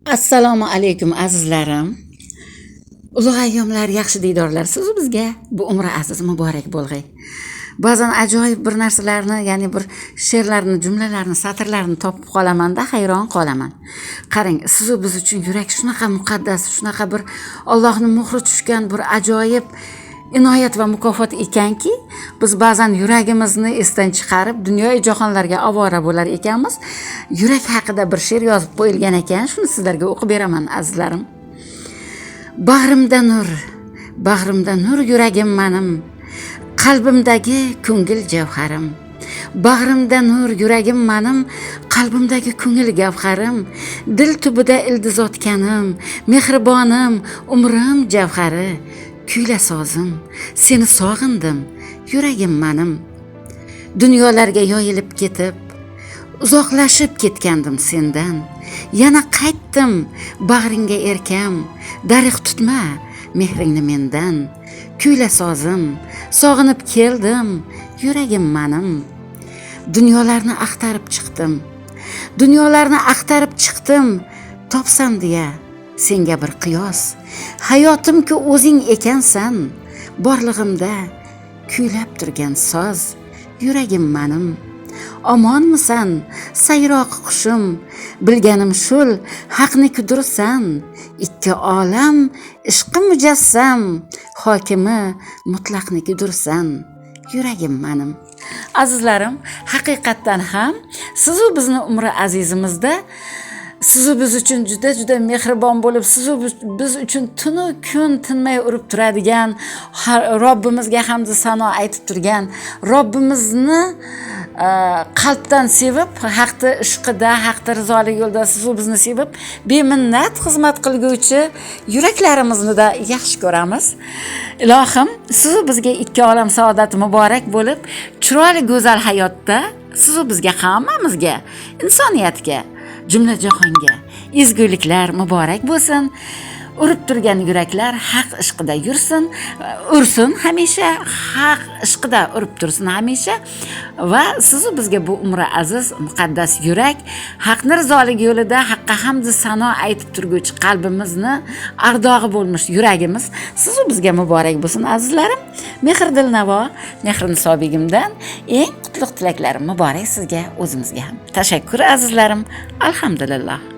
Assalomu alaykum azizlarim. Ulug' ayyomlar, yaxshi diydorlar siz bizga bu umri aziz muborak bo'lg'ay. Ba'zan ajoyib bir narsalarni, ya'ni bir she'rlarni, jumlalarni, satrlarni topib qolamanda hayron qolaman. Qarang, siz biz uchun yurak shunaqa muqaddas, shunaqa bir Allohning muhri tushgan bir ajoyib inoyat va mukofot ekanki, biz ba'zan yuragimizni esdan chiqarib, dunyoy jahonlarga ovora bo'lar ekanmiz. Yurak haqida bir she'r yozib qo'yilgan ekan, shuni sizlarga o'qib beraman azizlarim. Bag'rimda nur yuragim menim, qalbimdagi ko'ngil javharim. Bag'rimda nur yuragim menim, qalbimdagi ko'ngil gavharim. Dil tubida ildiz otganim, mehribonim, umrim javhari. Kuyla sozim, seni sog'indim, yuragim menim. Dunyolarga yoyilib ketib, uzoqlashib ketgandim sendan. Yana qaytdim bag'ringga erkam, darig' tutma mehringni mendan. Kuyla sozim, sog'inib keldim, yuragim menim. Dunyolarni axtarib chiqdim, topsam deya senga bir qiyos. Hayotimki o'zing ekansan, borlig'imda kuylab turgan soz, yuragim menim. Omonmisan sayroq qushim, bilganim shul haqni kudursan. Ikki olam ishqi mujassam, hokimi mutlaqni kudursan, yuragim menim. Azizlarim, haqiqatdan ham siz bizni umri azizimizda siz biz uchun juda mehribon bo'lib, siz biz uchun tunu kun tinmay urib turadigan, Robbimizga hamd sano aytib turgan, Robbimizni qalbdan sevib, haqda ishqida, haqda rizolik yo'lida siz bizni sevib, beminnat xizmat qilguvchi yuraklarimizni da yaxshi ko'ramiz. Ilohim, siz bizga ikki olam saodati muborak bo'lib, chiroyli go'zal hayotda siz bizga, hammamizga, insoniyatga, jumla jahonga ezguliklar muborak bo'lsin. Urib turgan yuraklar haq ishqida ursin hamisha, haq ishqida urib tursin hamisha. Va siz bizga bu umri aziz, muqaddas yurak, haqni rizoligi yo'lida haqqa hamd sano aytib turguvchi qalbimizni ardog'i bo'lmish yuragimiz siz bizga muborak bo'lsin azizlarim. Mehr Dilnavo, Niso begimdan eng qutlug' tilaklarim muborak sizga, o'zimizga ham. Tashakkur azizlarim. Alhamdulillah.